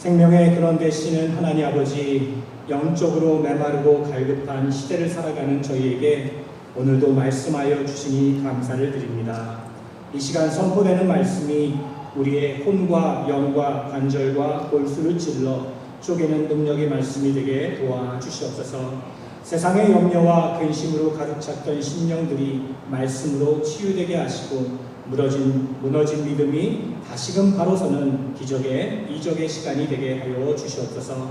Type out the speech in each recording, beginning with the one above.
생명의 근원 되시는 하나님 아버지, 영적으로 메마르고 갈급한 시대를 살아가는 저희에게 오늘도 말씀하여 주시니 감사를 드립니다. 이 시간 선포되는 말씀이 우리의 혼과 영과 관절과 골수를 찔러 쪼개는 능력의 말씀이 되게 도와주시옵소서. 세상의 염려와 근심으로 가득 찼던 심령들이 말씀으로 치유되게 하시고 무너진 믿음이 다시금 바로 서는 기적의 이적의 시간이 되게 하여 주시옵소서.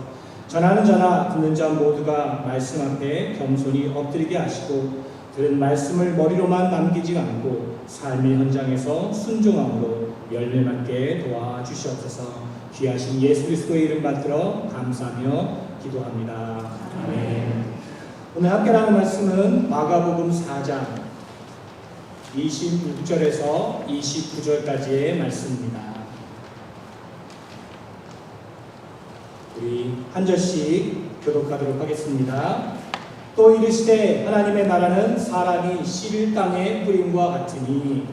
전하는 자나 듣는 자 모두가 말씀 앞에 겸손히 엎드리게 하시고 들은 말씀을 머리로만 남기지 않고 삶의 현장에서 순종함으로 열매 맺게 도와주시옵소서. 귀하신 예수 그리스도의 이름 받들어 감사하며 기도합니다. 아멘. 오늘 함께 나눌 말씀은 마가복음 4장 26절에서 29절까지의 말씀입니다. 우리 한 절씩 교독하도록 하겠습니다. 또 이르시되 하나님의 나라는 사람이 씨를 땅에 뿌림과 같으니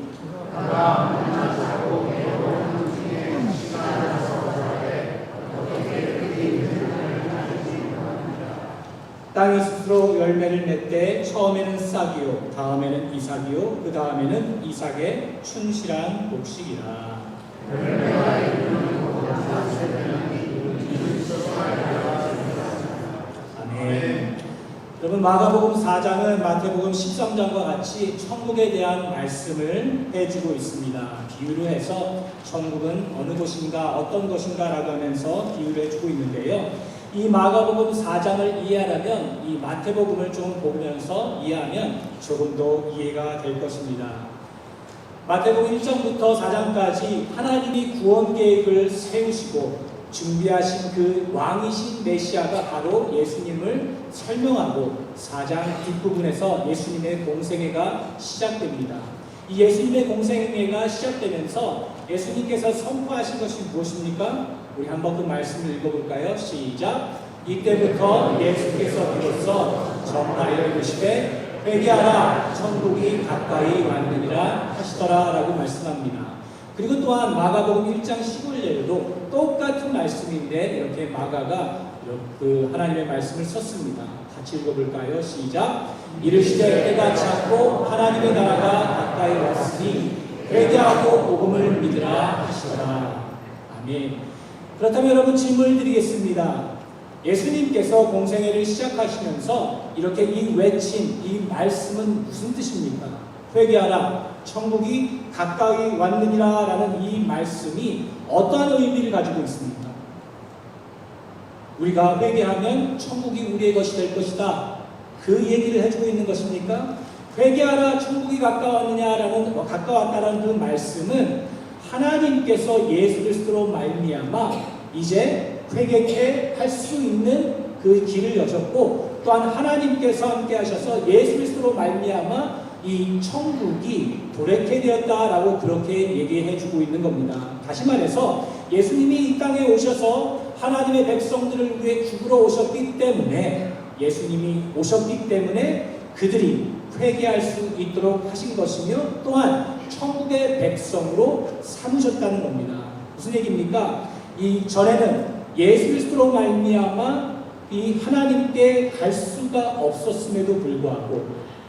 땅이 스스로 열매를 맺되 처음에는 싹이요 다음에는 이삭이요 그 다음에는 이삭의 춘실한 곡식이라. 아멘. 여러분, 마가복음 4장은 마태복음 13장과 같이 천국에 대한 말씀을 해주고 있습니다. 비유로 해서 천국은 어느 곳인가 어떤 것인가 라고 하면서 비유를 해주고 있는데요. 이 마가복음 4장을 이해하려면 이 마태복음을 좀 보면서 이해하면 조금 더 이해가 될 것입니다. 마태복음 1장부터 4장까지 하나님이 구원 계획을 세우시고 준비하신 그 왕이신 메시아가 바로 예수님을 설명하고 4장 뒷부분에서 예수님의 공생애가 시작됩니다. 이 예수님의 공생애가 시작되면서 예수님께서 선포하신 것이 무엇입니까? 우리 한번 그 말씀을 읽어볼까요? 시작! 이때부터 예수께서 비로소 전하여 이르시되 회개하라 천국이 가까이 왔느니라 하시더라 라고 말씀합니다. 그리고 또한 마가복음 1장 15절에도 똑같은 말씀인데 이렇게 마가가 그 하나님의 말씀을 썼습니다. 같이 읽어볼까요? 시작! 이르시되 때가 찼고 하나님의 나라가 가까이 왔으니 회개하고 복음을 믿으라 하시더라. 아멘. 그렇다면 여러분, 질문을 드리겠습니다. 예수님께서 공생애를 시작하시면서 이렇게 이 외친 이 말씀은 무슨 뜻입니까? 회개하라 천국이 가까이 왔느니라 라는 이 말씀이 어떠한 의미를 가지고 있습니까? 우리가 회개하면 천국이 우리의 것이 될 것이다, 그 얘기를 해주고 있는 것입니까? 회개하라 천국이 가까웠다라는 그 말씀은 하나님께서 예수 그리스도로 말미암아 이제 회개케 할 수 있는 그 길을 여셨고, 또한 하나님께서 함께 하셔서 예수 그리스도로 말미암아 이 천국이 도래케 되었다라고 그렇게 얘기해 주고 있는 겁니다. 다시 말해서 예수님이 이 땅에 오셔서 하나님의 백성들을 위해 죽으러 오셨기 때문에, 예수님이 오셨기 때문에 그들이 회개할 수 있도록 하신 것이며, 또한 천국의 백성으로 삼으셨다는 겁니다. 무슨 얘기입니까? 이 전에는 예수 그리스도로 말미암아 이 하나님께 갈 수가 없었음에도 불구하고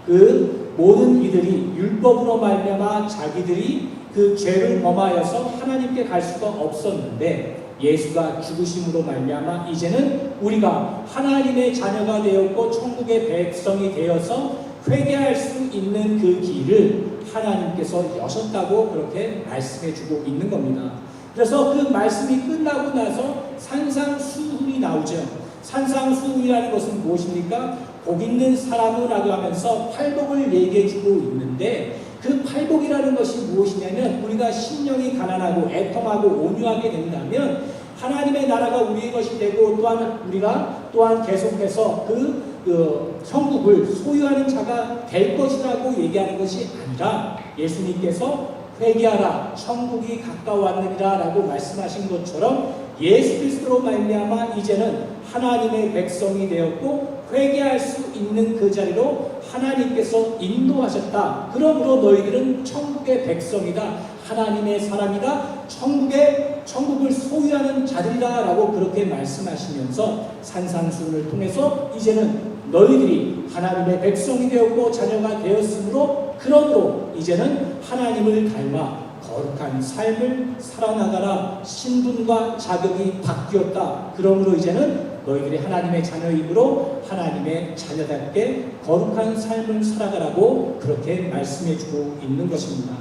그 모든 이들이 율법으로 말미암아 자기들이 그 죄를 범하여서 하나님께 갈 수가 없었는데, 예수가 죽으심으로 말미암아 이제는 우리가 하나님의 자녀가 되었고 천국의 백성이 되어서 회개할 수 있는 그 길을 하나님께서 여셨다고 그렇게 말씀해주고 있는 겁니다. 그래서 그 말씀이 끝나고 나서 산상수훈이 나오죠. 산상수훈이라는 것은 무엇입니까? 복 있는 사람이라고 하면서 팔복을 얘기해주고 있는데, 그 팔복이라는 것이 무엇이냐면 우리가 심령이 가난하고 애통하고 온유하게 된다면 하나님의 나라가 우리의 것이 되고, 또한 우리가 또한 계속해서 그 천국을 소유하는 자가 될 것이라고 얘기하는 것이 아니라, 예수님께서 회개하라 천국이 가까웠느니라 라고 말씀하신 것처럼 예수 그리스도로 말미암아 이제는 하나님의 백성이 되었고 회개할 수 있는 그 자리로 하나님께서 인도하셨다. 그러므로 너희들은 천국의 백성이다, 하나님의 사람이다, 천국의 천국을 소유하는 자들이다라고 그렇게 말씀하시면서 산상수훈을 통해서 이제는 너희들이 하나님의 백성이 되었고 자녀가 되었으므로 그러므로 이제는 하나님을 닮아 거룩한 삶을 살아나가라. 신분과 자격이 바뀌었다. 그러므로 이제는 너희들이 하나님의 자녀이므로 하나님의 자녀답게 거룩한 삶을 살아가라고 그렇게 말씀해주고 있는 것입니다.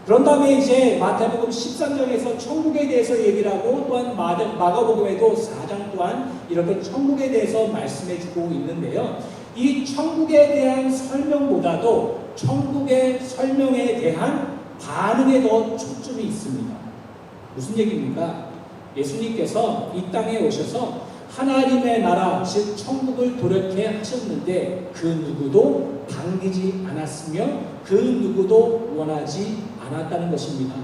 그런 다음에 이제 마태복음 13장에서 천국에 대해서 얘기를 하고 또한 마가복음에도 4장 또한 이렇게 천국에 대해서 말씀해주고 있는데요. 이 천국에 대한 설명보다도 천국의 설명에 대한 반응에 더 초점이 있습니다. 무슨 얘기입니까? 예수님께서 이 땅에 오셔서 하나님의 나라, 즉 천국을 도래케 하셨는데 그 누구도 반기지 않았으며 그 누구도 원하지 않았다는 것입니다.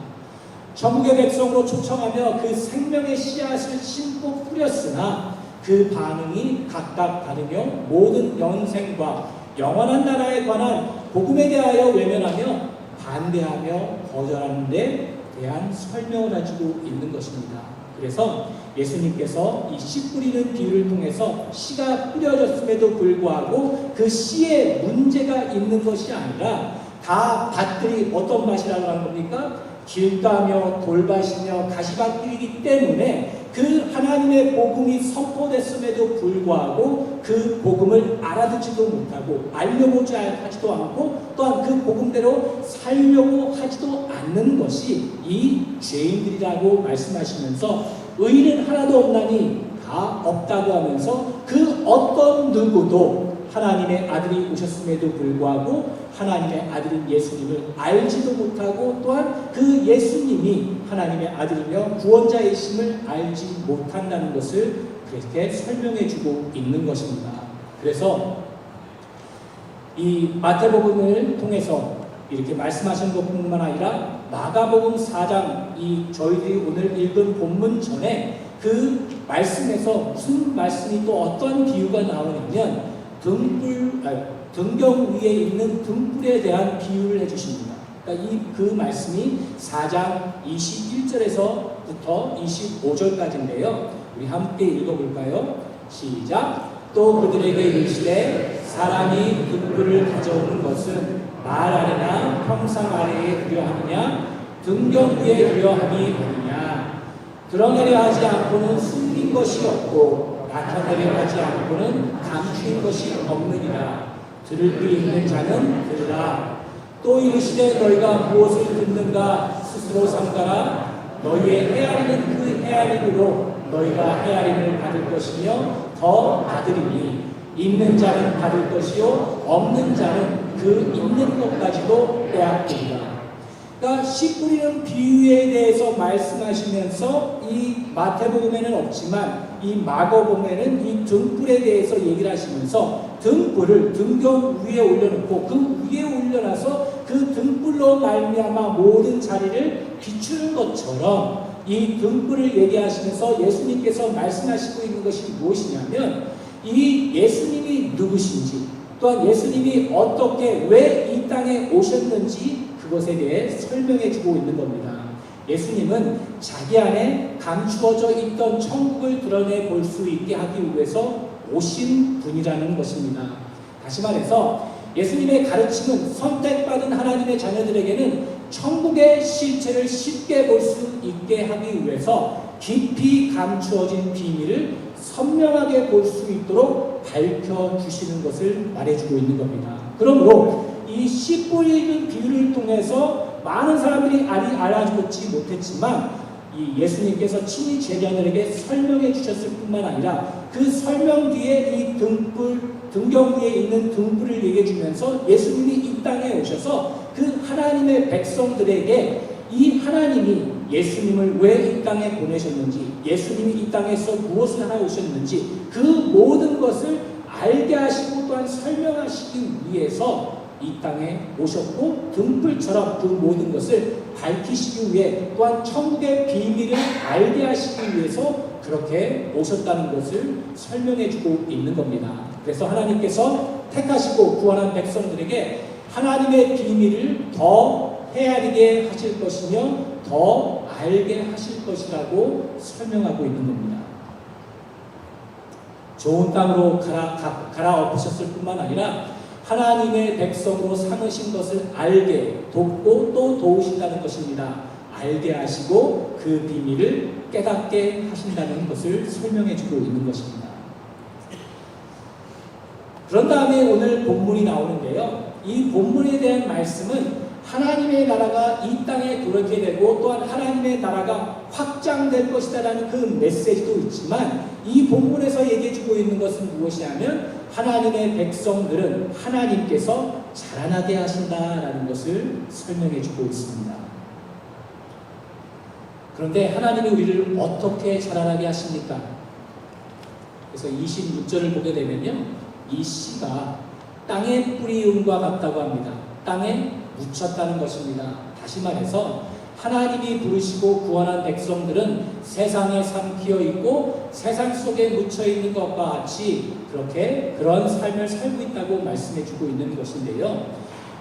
천국의 백성으로 초청하며 그 생명의 씨앗을 심고 뿌렸으나 그 반응이 각각 다르며 모든 영생과 영원한 나라에 관한 복음에 대하여 외면하며 반대하며 거절하는 데 대한 설명을 가지고 있는 것입니다. 그래서 예수님께서 이 씨 뿌리는 비유를 통해서 씨가 뿌려졌음에도 불구하고 그 씨에 문제가 있는 것이 아니라 다 밭들이 어떤 밭이라고 하는 겁니까? 길가며 돌밭이며 가시밭길이기 때문에 그 하나님의 복음이 선포됐음에도 불구하고 그 복음을 알아듣지도 못하고 알려보자 하지도 않고 또한 그 복음대로 살려고 하지도 않는 것이 이 죄인들이라고 말씀하시면서 의인은 하나도 없나니 다 없다고 하면서 그 어떤 누구도 하나님의 아들이 오셨음에도 불구하고 하나님의 아들인 예수님을 알지도 못하고 또한 그 예수님이 하나님의 아들이며 구원자이심을 알지 못한다는 것을 그렇게 설명해 주고 있는 것입니다. 그래서 이 마태복음을 통해서 이렇게 말씀하신 것뿐만 아니라 마가복음 4장 이 저희들이 오늘 읽은 본문 전에 그 말씀에서 무슨 말씀이 또 어떤 비유가 나오냐면 등경 위에 있는 등불에 대한 비유를 해주십니다. 그러니까 그 말씀이 4장 21절에서부터 25절까지인데요. 우리 함께 읽어볼까요? 시작! 또 그들에게 이르시되 사람이 등불을 가져오는 것은 말 아래나 평상 아래에 두려 함이냐 등경 위에 두려 함이 아니냐. 드러내려 하지 않고는 숨긴 것이 없고 나타내려 하지 않고는 감추인 것이 없느니라. 들을 귀 있는 자는 들으라. 또 이르시되 너희가 무엇을 듣는가 스스로 삼가라. 너희의 헤아리는 그 헤아림으로 너희가 헤아림을 받을 것이며 더 받으리니 있는 자는 받을 것이요 없는 자는 그 있는 것까지도 빼앗기리라. 그러니까 씨 뿌리는 비유에 대해서 말씀하시면서 이 마태복음에는 없지만 이 마가복음에는 이 등불에 대해서 얘기를 하시면서 등불을 등경 위에 올려놓고 그 위에 올려놔서 그 등불로 말미암아 모든 자리를 비추는 것처럼 이 등불을 얘기하시면서 예수님께서 말씀하시고 있는 것이 무엇이냐면 이 예수님이 누구신지 또한 예수님이 어떻게 왜 이 땅에 오셨는지 그것에 대해 설명해 주고 있는 겁니다. 예수님은 자기 안에 감추어져 있던 천국을 드러내 볼 수 있게 하기 위해서 오신 분이라는 것입니다. 다시 말해서 예수님의 가르침은 선택받은 하나님의 자녀들에게는 천국의 실체를 쉽게 볼 수 있게 하기 위해서 깊이 감추어진 비밀을 선명하게 볼 수 있도록 밝혀주시는 것을 말해주고 있는 겁니다. 그러므로 이 씨 뿌리는 비유를 통해서 많은 사람들이 알아듣지 못했지만 이 예수님께서 친히 제자들에게 설명해 주셨을 뿐만 아니라 그 설명 뒤에 이 등경 위에 있는 등불을 얘기해 주면서 예수님이 이 땅에 오셔서 그 하나님의 백성들에게 이 하나님이 예수님을 왜 이 땅에 보내셨는지 예수님이 이 땅에서 무엇을 하러 오셨는지 그 모든 것을 알게 하시고 또한 설명하시기 위해서 이 땅에 오셨고 등불처럼 그 모든 것을 밝히시기 위해 또한 천국의 비밀을 알게 하시기 위해서 그렇게 오셨다는 것을 설명해 주고 있는 겁니다. 그래서 하나님께서 택하시고 구원한 백성들에게 하나님의 비밀을 더 헤아리게 하실 것이며 더 알게 하실 것이라고 설명하고 있는 겁니다. 좋은 땅으로 갈아엎으셨을 뿐만 아니라 하나님의 백성으로 삼으신 것을 알게 돕고 또 도우신다는 것입니다. 알게 하시고 그 비밀을 깨닫게 하신다는 것을 설명해 주고 있는 것입니다. 그런 다음에 오늘 본문이 나오는데요. 이 본문에 대한 말씀은 하나님의 나라가 이 땅에 들어오게 되고 또한 하나님의 나라가 확장될 것이다라는 그 메시지도 있지만 이 본문에서 얘기해 주고 있는 것은 무엇이냐면 하나님의 백성들은 하나님께서 자라나게 하신다라는 것을 설명해 주고 있습니다. 그런데 하나님이 우리를 어떻게 자라나게 하십니까? 그래서 26절을 보게 되면요. 이 씨가 땅에 뿌리음과 같다고 합니다. 땅에 묻혔다는 것입니다. 다시 말해서 하나님이 부르시고 구원한 백성들은 세상에 삼키어 있고 세상 속에 묻혀 있는 것과 같이 그런 삶을 살고 있다고 말씀해 주고 있는 것인데요.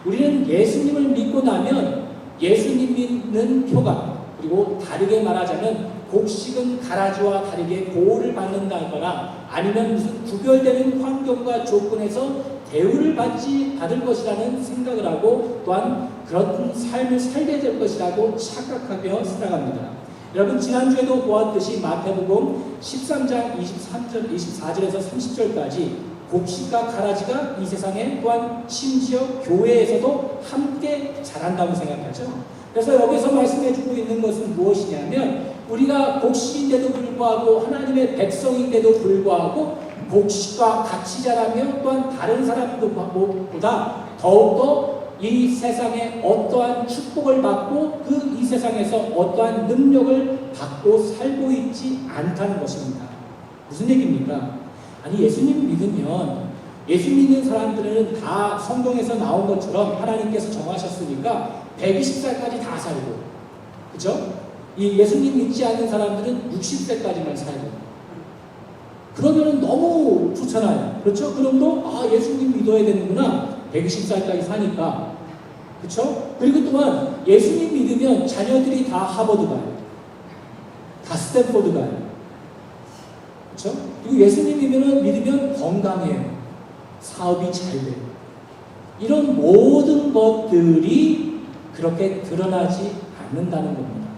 우리는 예수님을 믿고 나면 예수님 믿는 표가 그리고 다르게 말하자면 곡식은 가라지와 다르게 보호를 받는다거나 아니면 무슨 구별되는 환경과 조건에서 대우를 받을 것이라는 생각을 하고 또한 그런 삶을 살게 될 것이라고 착각하며 살아갑니다. 여러분 지난주에도 보았듯이 마태복음 13장 24절에서 30절까지 곡식과 가라지가 이 세상에 또한 심지어 교회에서도 함께 자란다고 생각하죠. 그래서 여기서 말씀해주고 있는 것은 무엇이냐면 우리가 곡식인데도 불구하고 하나님의 백성인데도 불구하고 곡식과 같이 자라며 또한 다른 사람들보다 더욱더 이 세상에 어떠한 축복을 받고 그 이 세상에서 어떠한 능력을 받고 살고 있지 않다는 것입니다. 무슨 얘기입니까? 아니 예수님 믿으면 예수 믿는 사람들은 다 성경에서 나온 것처럼 하나님께서 정하셨으니까 120살까지 다 살고 그렇죠? 이 예수님 믿지 않는 사람들은 60세까지만 살고 그러면 너무 좋잖아요. 그렇죠? 그럼도 예수님 믿어야 되는구나. 120살까지 사니까. 그렇죠? 그리고 또한 예수님 믿으면 자녀들이 다 하버드 가요. 다 스탠포드 가요. 그렇죠? 그리고 예수님 믿으면 건강해요. 사업이 잘 돼요. 이런 모든 것들이 그렇게 드러나지 않는다는 겁니다.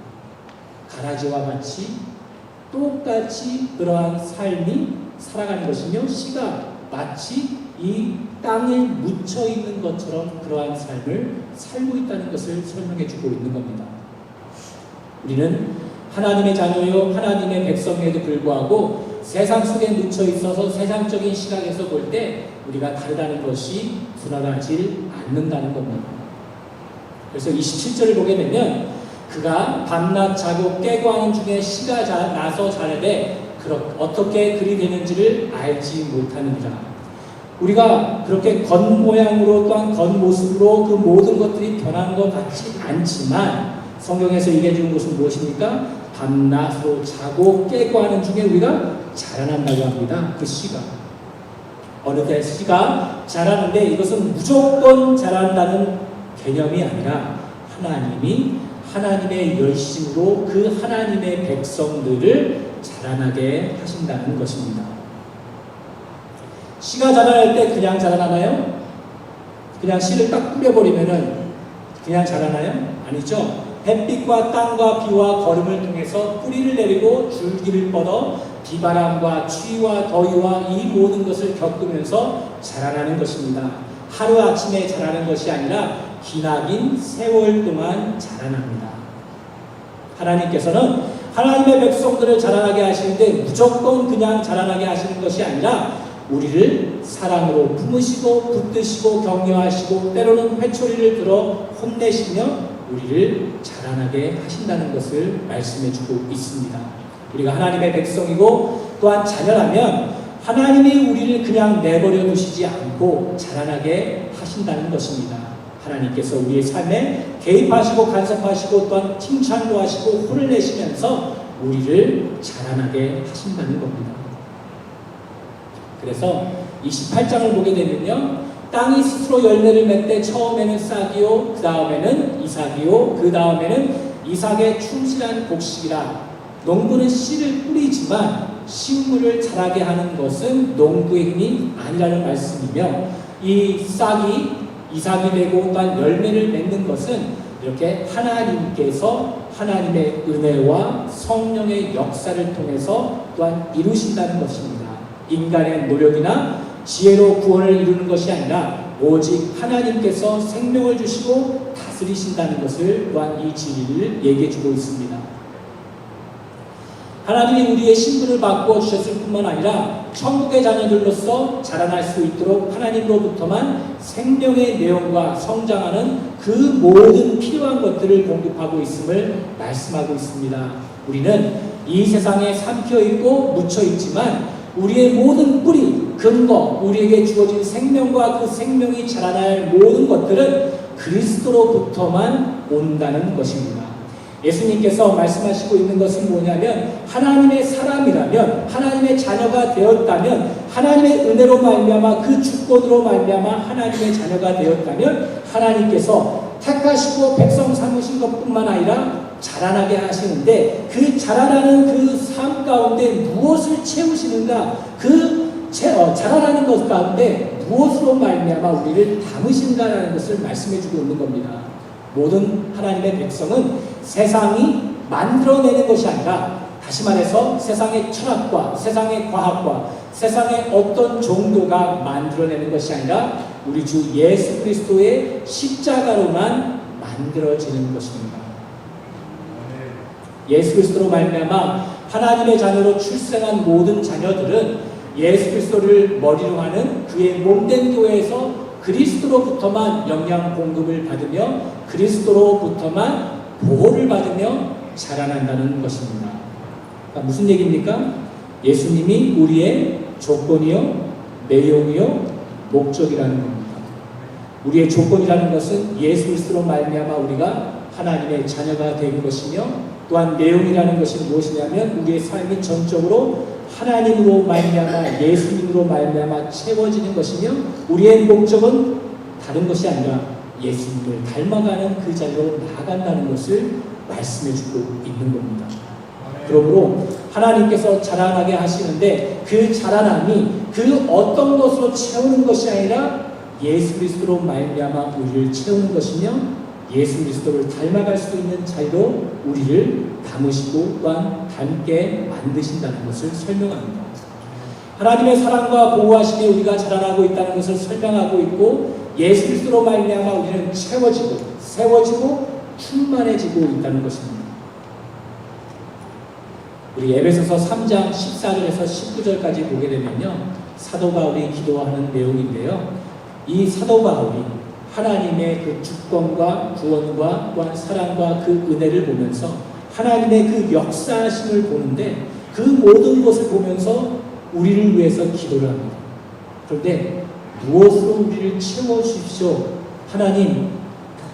가라지와 같이 똑같이 그러한 삶이 살아가는 것이며 씨가 마치 이 땅에 묻혀 있는 것처럼 그러한 삶을 살고 있다는 것을 설명해 주고 있는 겁니다. 우리는 하나님의 자녀요 하나님의 백성에도 불구하고 세상 속에 묻혀 있어서 세상적인 시각에서 볼 때 우리가 다르다는 것이 드러나질 않는다는 겁니다. 그래서 27절을 보게 되면 그가 밤낮 자고 깨고 하는 중에 씨가 나서 자라되 어떻게 그리 되는지를 알지 못하느니라. 우리가 그렇게 겉모양으로 또한 겉모습으로 그 모든 것들이 변한 것 같지 않지만 성경에서 얘기해 주는 것은 무엇입니까? 밤낮으로 자고 깨고 하는 중에 우리가 자라난다고 합니다. 그 씨가. 어느 때 씨가 자라는데 이것은 무조건 자란다는 개념이 아니라 하나님이 하나님의 열심으로 그 하나님의 백성들을 자라나게 하신다는 것입니다. 씨가 자라날 때 그냥 자라나나요? 그냥 씨를 딱 뿌려버리면은 그냥 자라나요? 아니죠. 햇빛과 땅과 비와 거름을 통해서 뿌리를 내리고 줄기를 뻗어 비바람과 추위와 더위와 이 모든 것을 겪으면서 자라나는 것입니다. 하루아침에 자라는 것이 아니라 기나긴 세월 동안 자라납니다. 하나님께서는 하나님의 백성들을 자라나게 하시는데 무조건 그냥 자라나게 하시는 것이 아니라 우리를 사랑으로 품으시고 붙드시고 격려하시고 때로는 회초리를 들어 혼내시며 우리를 자라나게 하신다는 것을 말씀해 주고 있습니다. 우리가 하나님의 백성이고 또한 자녀라면 하나님이 우리를 그냥 내버려 두시지 않고 자라나게 하신다는 것입니다. 하나님께서 우리의 삶에 개입하시고 간섭하시고 또한 칭찬도 하시고 혼을 내시면서 우리를 자라나게 하신다는 겁니다. 그래서 28장을 보게 되면요. 땅이 스스로 열매를 맺되 처음에는 싹이요, 그 다음에는 이삭이요, 그 다음에는 이삭의 충실한 곡식이라. 농부는 씨를 뿌리지만 식물을 자라게 하는 것은 농부의 힘이 아니라는 말씀이며, 이 싹이 이삭이 되고 또한 열매를 맺는 것은 이렇게 하나님께서 하나님의 은혜와 성령의 역사를 통해서 또한 이루신다는 것입니다. 인간의 노력이나 지혜로 구원을 이루는 것이 아니라 오직 하나님께서 생명을 주시고 다스리신다는 것을 또한 이 진리를 얘기해 주고 있습니다. 하나님이 우리의 신분을 바꾸어 주셨을 뿐만 아니라 천국의 자녀들로서 자라날 수 있도록 하나님으로부터만 생명의 내용과 성장하는 그 모든 필요한 것들을 공급하고 있음을 말씀하고 있습니다. 우리는 이 세상에 삼켜 있고 묻혀 있지만 우리의 모든 뿌리, 근거, 우리에게 주어진 생명과 그 생명이 자라날 모든 것들은 그리스도로부터만 온다는 것입니다. 예수님께서 말씀하시고 있는 것은 뭐냐면, 하나님의 사람이라면, 하나님의 자녀가 되었다면, 하나님의 은혜로 말미암아 그 주권으로 말미암아 하나님의 자녀가 되었다면 하나님께서 택하시고 백성 삼으신 것뿐만 아니라 자라나게 하시는데, 그 자라나는 그 삶 가운데 무엇을 채우시는가, 자라나는 것 가운데 무엇으로 말미암아 우리를 담으신가라는 것을 말씀해주고 있는 겁니다. 모든 하나님의 백성은 세상이 만들어내는 것이 아니라, 다시 말해서 세상의 철학과 세상의 과학과 세상의 어떤 정도가 만들어내는 것이 아니라 우리 주 예수 그리스도의 십자가로만 만들어지는 것입니다. 예수 그리스도로 말미암아 하나님의 자녀로 출생한 모든 자녀들은 예수 그리스도를 머리로 하는 그의 몸된 교회에서 그리스도로부터만 영양 공급을 받으며 그리스도로부터만 보호를 받으며 자라난다는 것입니다. 그러니까 무슨 얘기입니까? 예수님이 우리의 조건이요, 내용이요, 목적이라는 겁니다. 우리의 조건이라는 것은 예수 그리스도로 말미암아 우리가 하나님의 자녀가 되는 것이며, 또한 내용이라는 것이 무엇이냐면 우리의 삶이 전적으로 하나님으로 말미암아 예수님으로 말미암아 채워지는 것이며, 우리의 목적은 다른 것이 아니라 예수님을 닮아가는 그 자리로 나아간다는 것을 말씀해주고 있는 겁니다. 그러므로 하나님께서 자라나게 하시는데 그 자라남이 그 어떤 것으로 채우는 것이 아니라 예수 그리스도로 말미암아 우리를 채우는 것이며, 예수 그리스도를 닮아갈 수 있는 자리로 우리를 담으시고 또한 닮게 만드신다는 것을 설명합니다. 하나님의 사랑과 보호하심에 우리가 자라나고 있다는 것을 설명하고 있고, 예수 그리스도로 말미암아 우리는 채워지고 세워지고 충만해지고 있다는 것입니다. 우리 에베소서 3장 14절에서 19절까지 보게 되면요, 사도 바울이 기도하는 내용인데요, 이 사도 바울이 하나님의 그 주권과 구원과 또한 사랑과 그 은혜를 보면서 하나님의 그 역사하심을 보는데, 그 모든 것을 보면서 우리를 위해서 기도를 합니다. 그런데 무엇으로 우리를 채워주십시오. 하나님,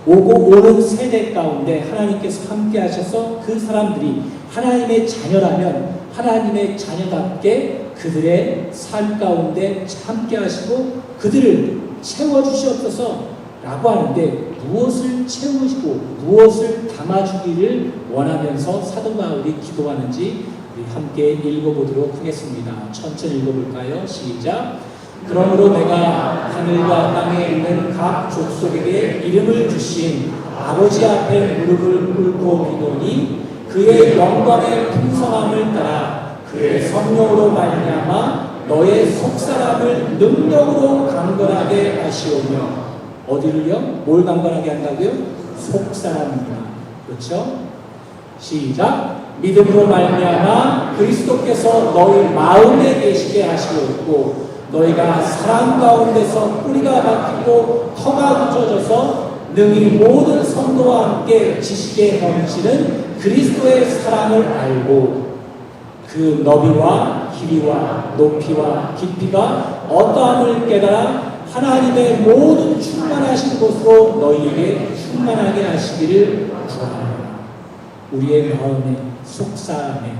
오고 오는 세대 가운데 하나님께서 함께 하셔서 그 사람들이 하나님의 자녀라면 하나님의 자녀답게 그들의 삶 가운데 함께 하시고 그들을 채워주시옵소서 라고 하는데, 무엇을 채우시고 무엇을 담아주기를 원하면서 사도 바울이 기도하는지 우리 함께 읽어보도록 하겠습니다. 천천히 읽어볼까요? 시작. 그러므로 내가 하늘과 땅에 있는 각 족속에게 이름을 주신 아버지 앞에 무릎을 꿇고 기도니, 그의 영광의 풍성함을 따라 그의 성령으로 말미암아 너의 속사람을 능력으로 강건하게 하시오며. 어디를요? 뭘 강건하게 한다고요? 속사람입니다. 그렇죠? 시작. 믿음으로 말미암아 그리스도께서 너희 마음에 계시게 하시었고, 너희가 사랑 가운데서 뿌리가 박히고 터가 굳어져서 능히 모든 성도와 함께 지식에 넘치는 그리스도의 사랑을 알고, 그 너비와 길이와 높이와 깊이가 어떠함을 깨달아 하나님의 모든 충만하신 곳으로 너희에게 충만하게 하시기를 구하노라. 우리의 마음에 속사람에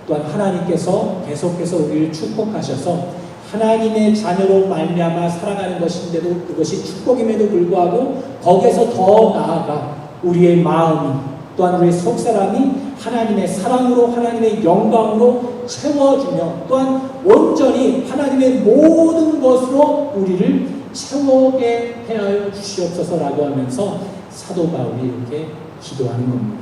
또한 하나님께서 계속해서 우리를 축복하셔서 하나님의 자녀로 말미암아 살아가는 것인데도 그것이 축복임에도 불구하고 거기에서 더 나아가 우리의 마음이 또한 우리의 속사람이 하나님의 사랑으로 하나님의 영광으로 채워주며 또한 온전히 하나님의 모든 것으로 우리를 채워게 하여 주시옵소서라고 하면서 사도 바울이 이렇게 기도하는 겁니다.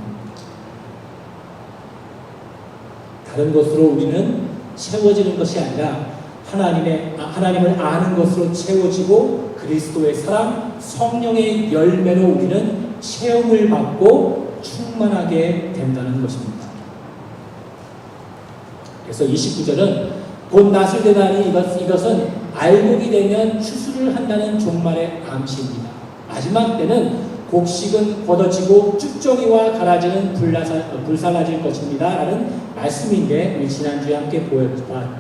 다른 것으로 우리는 채워지는 것이 아니라 하나님을 아는 것으로 채워지고 그리스도의 사랑, 성령의 열매로 우리는 체험을 받고 충만하게 된다는 것입니다. 그래서 29절은 곧 낫을 되나니 이것은 알곡이 되면 추수를 한다는 종말의 암시입니다. 마지막 때는 곡식은 걷어지고 쭉정이와 가라지는 불살라질 것입니다. 라는 말씀인데 우리 지난주에 함께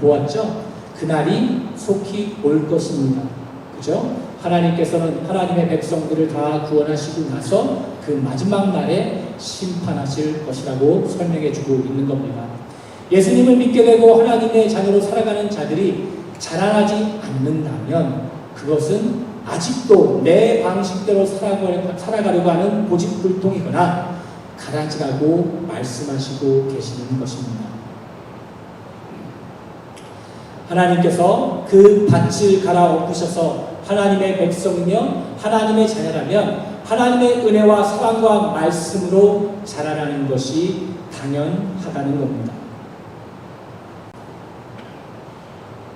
보았죠? 그날이 속히 올 것입니다. 그죠? 하나님께서는 하나님의 백성들을 다 구원하시고 나서 그 마지막 날에 심판하실 것이라고 설명해 주고 있는 겁니다. 예수님을 믿게 되고 하나님의 자녀로 살아가는 자들이 자라나지 않는다면 그것은 아직도 내 방식대로 살아가려고 하는 고집불통이거나 가라지라고 말씀하시고 계시는 것입니다. 하나님께서 그 밭을 갈아엎으셔서 하나님의 백성이며 하나님의 자녀라면 하나님의 은혜와 사랑과 말씀으로 자라나는 것이 당연하다는 겁니다.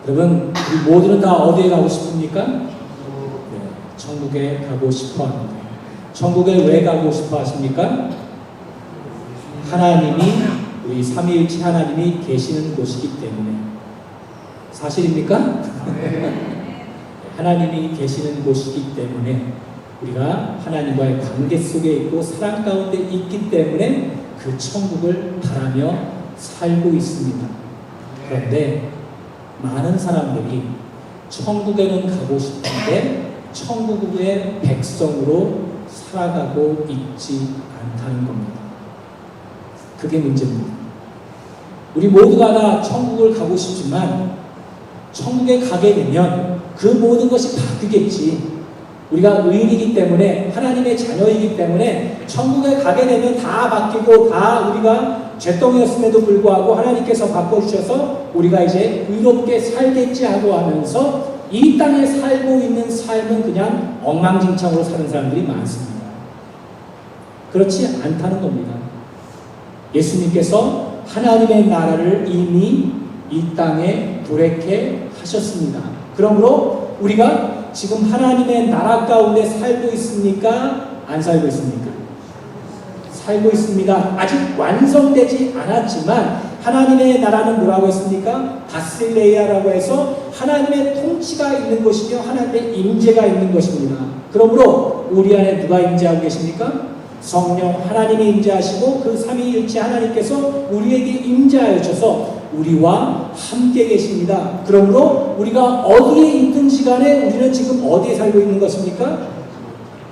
여러분, 우리 모두는 다 어디에 가고 싶습니까? 네, 천국에 가고 싶어 합니다. 천국에 왜 가고 싶어 하십니까? 하나님이, 우리 삼위일체 하나님이 계시는 곳이기 때문에. 사실입니까? 하나님이 계시는 곳이기 때문에 우리가 하나님과의 관계 속에 있고 사랑 가운데 있기 때문에 그 천국을 바라며 살고 있습니다. 그런데 많은 사람들이 천국에는 가고 싶은데 천국의 백성으로 살아가고 있지 않다는 겁니다. 그게 문제입니다. 우리 모두가 다 천국을 가고 싶지만 천국에 가게 되면 그 모든 것이 바뀌겠지. 우리가 의인이기 때문에 하나님의 자녀이기 때문에 천국에 가게 되면 다 바뀌고 다 우리가 죄덩이였음에도 불구하고 하나님께서 바꿔주셔서 우리가 이제 의롭게 살겠지 하고 하면서 이 땅에 살고 있는 삶은 그냥 엉망진창으로 사는 사람들이 많습니다. 그렇지 않다는 겁니다. 예수님께서 하나님의 나라를 이미 이 땅에 도래케 하셨습니다. 그러므로 우리가 지금 하나님의 나라 가운데 살고 있습니까? 안 살고 있습니까? 살고 있습니다. 아직 완성되지 않았지만 하나님의 나라는 뭐라고 했습니까? 바실레이아라고 해서 하나님의 통치가 있는 것이며 하나님의 임재가 있는 것입니다. 그러므로 우리 안에 누가 임재하고 계십니까? 성령 하나님이 임재하시고 그 삼위일체 하나님께서 우리에게 임재하여 주셔서 우리와 함께 계십니다. 그러므로 우리가 어디에 있든지 간에 우리는 지금 어디에 살고 있는 것입니까?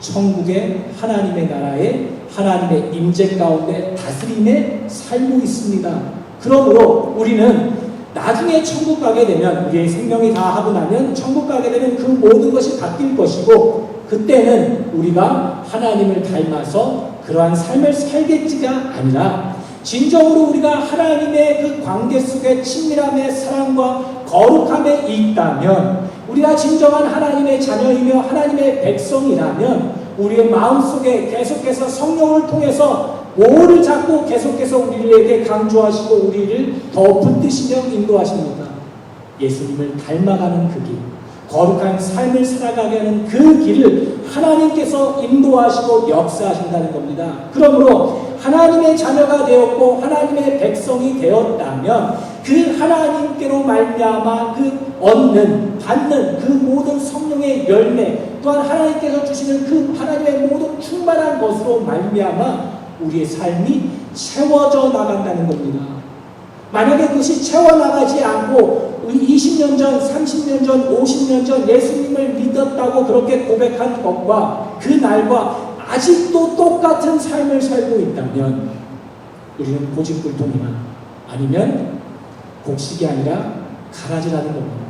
천국의 하나님의 나라에 하나님의 임재 가운데 다스림에 살고 있습니다. 그러므로 우리는 나중에 천국 가게 되면 우리의 생명이 다 하고 나면 천국 가게 되면 그 모든 것이 바뀔 것이고 그때는 우리가 하나님을 닮아서 그러한 삶을 살겠지가 아니라 진정으로 우리가 하나님의 그 관계 속에 친밀함의 사랑과 거룩함에 있다면 우리가 진정한 하나님의 자녀이며 하나님의 백성이라면 우리의 마음속에 계속해서 성령을 통해서 오를 잡고 계속해서 우리에게 강조하시고 우리를 더 붙드시며 인도하십니다. 예수님을 닮아가는 그 길, 거룩한 삶을 살아가게 하는 그 길을 하나님께서 인도하시고 역사하신다는 겁니다. 그러므로 하나님의 자녀가 되었고 하나님의 백성이 되었다면 그 하나님께로 말미암아 받는 그 모든 성령의 열매 또한 하나님께서 주시는 그 하나님의 모든 충만한 것으로 말미암아 우리의 삶이 채워져 나간다는 겁니다. 만약에 그것이 채워나가지 않고 20년 전, 30년 전, 50년 전 예수님을 믿었다고 그렇게 고백한 것과 그 날과 아직도 똑같은 삶을 살고 있다면 우리는 고집불통이나 아니면 곡식이 아니라 가라지라는 겁니다.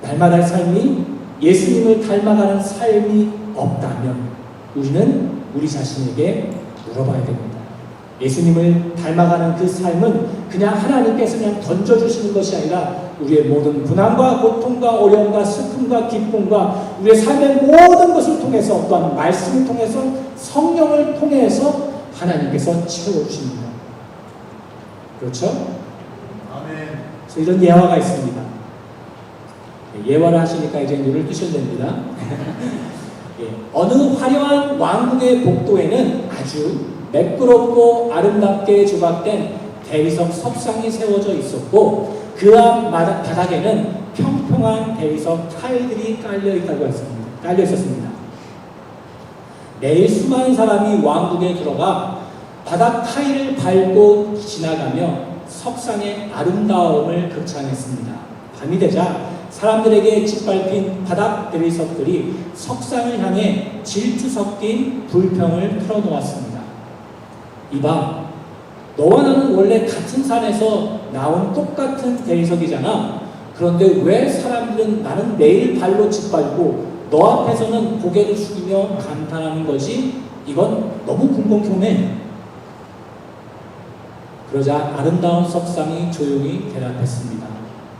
날마다의 삶이 예수님을 닮아가는 삶이 없다면 우리는 우리 자신에게 물어봐야 됩니다. 예수님을 닮아가는 그 삶은 그냥 하나님께서 그냥 던져주시는 것이 아니라 우리의 모든 고난과 고통과 어려움과 슬픔과 기쁨과 우리의 삶의 모든 것을 통해서 또한 말씀을 통해서 성령을 통해서 하나님께서 채워주십니다. 그렇죠? 아멘. 그래서 이런 예화가 있습니다. 예화를 하시니까 이제 눈을 뜨셔야 됩니다. 어느 화려한 왕궁의 복도에는 아주 매끄럽고 아름답게 조각된 대리석 석상이 세워져 있었고 그 앞 바닥에는 평평한 대리석 타일들이 깔려 있었습니다. 매일 수많은 사람이 왕궁에 들어가 바닥 타일을 밟고 지나가며 석상의 아름다움을 극찬했습니다. 밤이 되자 사람들에게 짓밟힌 바닥 대리석들이 석상을 향해 질투 섞인 불평을 털어놓았습니다. 이봐, 너와 나는 원래 같은 산에서 나온 똑같은 대리석이잖아. 그런데 왜 사람들은 나는 매일 발로 짓밟고 너 앞에서는 고개를 숙이며 감탄하는 거지? 이건 너무 궁금해. 그러자 아름다운 석상이 조용히 대답했습니다.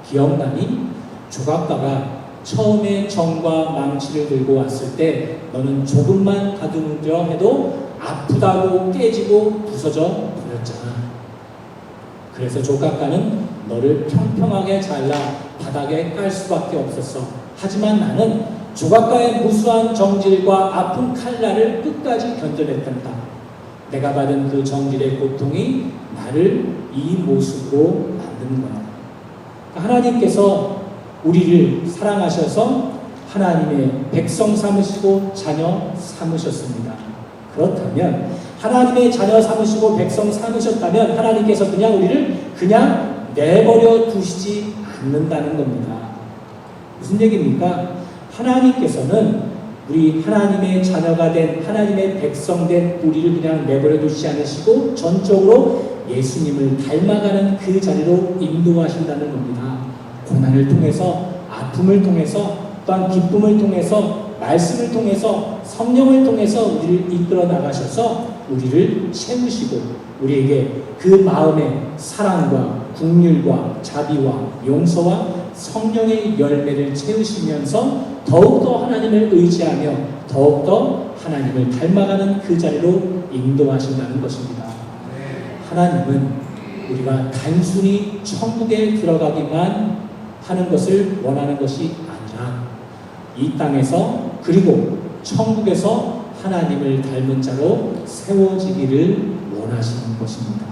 기억나니? 조각가가 처음에 정과 망치를 들고 왔을 때 너는 조금만 다듬으려 해도 아프다고 깨지고 부서져 버렸잖아. 그래서 조각가는 너를 평평하게 잘라 바닥에 깔 수밖에 없었어. 하지만 나는 조각가의 무수한 정질과 아픈 칼날을 끝까지 견뎌냈단다. 내가 받은 그 정질의 고통이 나를 이 모습으로 만든 거야. 하나님께서 우리를 사랑하셔서 하나님의 백성 삼으시고 자녀 삼으셨습니다. 그렇다면 하나님의 자녀 삼으시고 백성 삼으셨다면 하나님께서 그냥 우리를 그냥 내버려 두시지 않는다는 겁니다. 무슨 얘기입니까? 하나님께서는 우리 하나님의 자녀가 된 하나님의 백성 된 우리를 그냥 내버려 두시지 않으시고 전적으로 예수님을 닮아가는 그 자리로 인도하신다는 겁니다. 고난을 통해서, 아픔을 통해서, 또한 기쁨을 통해서, 말씀을 통해서, 성령을 통해서 우리를 이끌어 나가셔서 우리를 채우시고 우리에게 그 마음의 사랑과 긍휼과 자비와 용서와 성령의 열매를 채우시면서 더욱더 하나님을 의지하며 더욱더 하나님을 닮아가는 그 자리로 인도하신다는 것입니다. 하나님은 우리가 단순히 천국에 들어가기만 하는 것을 원하는 것이 아니라 이 땅에서 그리고 천국에서 하나님을 닮은 자로 세워지기를 원하시는 것입니다.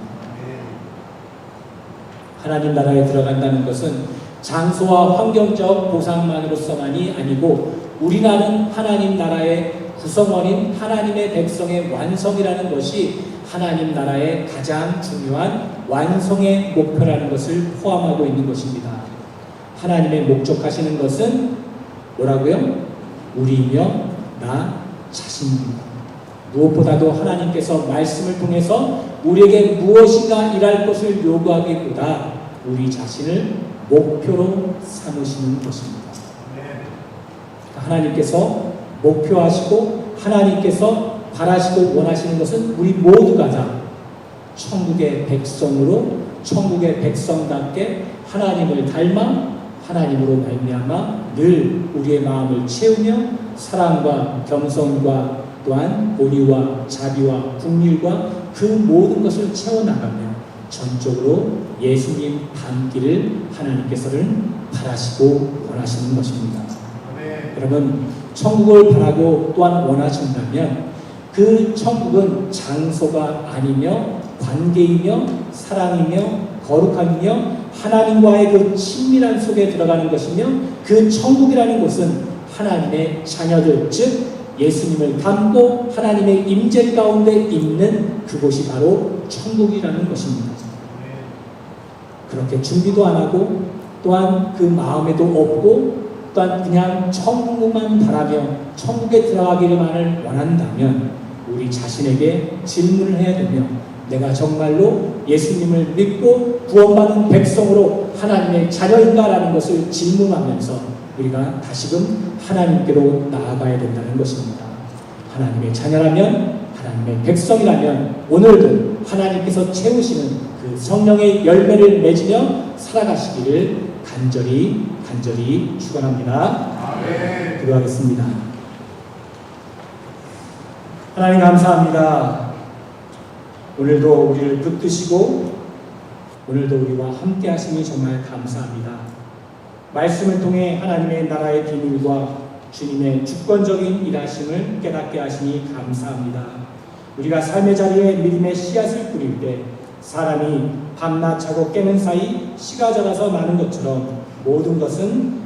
하나님 나라에 들어간다는 것은 장소와 환경적 보상만으로서만이 아니고 우리나라는 하나님 나라의 구성원인 하나님의 백성의 완성이라는 것이 하나님 나라의 가장 중요한 완성의 목표라는 것을 포함하고 있는 것입니다. 하나님의 목적하시는 것은 뭐라고요? 우리이며 나 자신입니다. 무엇보다도 하나님께서 말씀을 통해서 우리에게 무엇인가 일할 것을 요구하기보다 우리 자신을 목표로 삼으시는 것입니다. 하나님께서 목표하시고 하나님께서 바라시고 원하시는 것은 우리 모두가 다 천국의 백성으로 천국의 백성답게 하나님을 닮아 하나님으로 말미암아 늘 우리의 마음을 채우며 사랑과 겸손과 또한 온유와 자비와 긍휼과 그 모든 것을 채워나가며 전적으로 예수님 닮기를 하나님께서는 바라시고 원하시는 것입니다. 여러분 천국을 바라고 또한 원하신다면 그 천국은 장소가 아니며 관계이며 사랑이며 거룩함이며 하나님과의 그 친밀한 속에 들어가는 것이며 그 천국이라는 곳은 하나님의 자녀들 즉 예수님을 닮고 하나님의 임재 가운데 있는 그곳이 바로 천국이라는 것입니다. 그렇게 준비도 안 하고 또한 그 마음에도 없고 또한 그냥 천국만 바라며 천국에 들어가기만을 원한다면 우리 자신에게 질문을 해야 되며 내가 정말로 예수님을 믿고 구원받은 백성으로 하나님의 자녀인가라는 것을 질문하면서 우리가 다시금 하나님께로 나아가야 된다는 것입니다. 하나님의 자녀라면, 하나님의 백성이라면 오늘도 하나님께서 채우시는 그 성령의 열매를 맺으며 살아가시기를 간절히 축원합니다. 아멘. 기도하겠습니다. 하나님 감사합니다. 오늘도 우리를 붙드시고 오늘도 우리와 함께 하시니 정말 감사합니다. 말씀을 통해 하나님의 나라의 비밀과 주님의 주권적인 일하심을 깨닫게 하시니 감사합니다. 우리가 삶의 자리에 믿음의 씨앗을 뿌릴 때 사람이 밤낮 자고 깨는 사이 씨가 자라서 나는 것처럼 모든 것은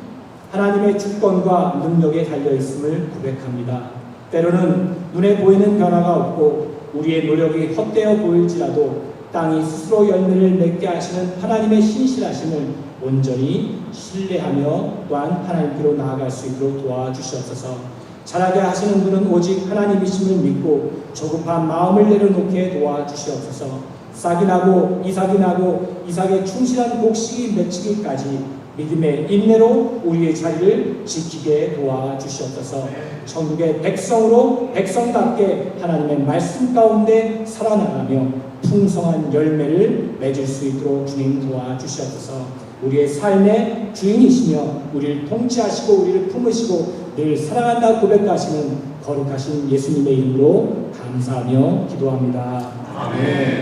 하나님의 주권과 능력에 달려있음을 고백합니다. 때로는 눈에 보이는 변화가 없고 우리의 노력이 헛되어 보일지라도 땅이 스스로 열매를 맺게 하시는 하나님의 신실하심을 온전히 신뢰하며 또한 하나님께로 나아갈 수 있도록 도와주시옵소서. 자라게 하시는 분은 오직 하나님이심을 믿고 조급한 마음을 내려놓게 도와주시옵소서. 싹이 나고 이삭의 충실한 곡식이 맺히기까지 믿음의 인내로 우리의 자리를 지키게 도와주시옵소서. 천국의 백성으로 백성답게 하나님의 말씀 가운데 살아나가며 풍성한 열매를 맺을 수 있도록 주님 도와주시옵소서. 우리의 삶의 주인이시며 우리를 통치하시고 우리를 품으시고 늘 사랑한다 고백하시는 거룩하신 예수님의 이름으로 감사하며 기도합니다. 아멘.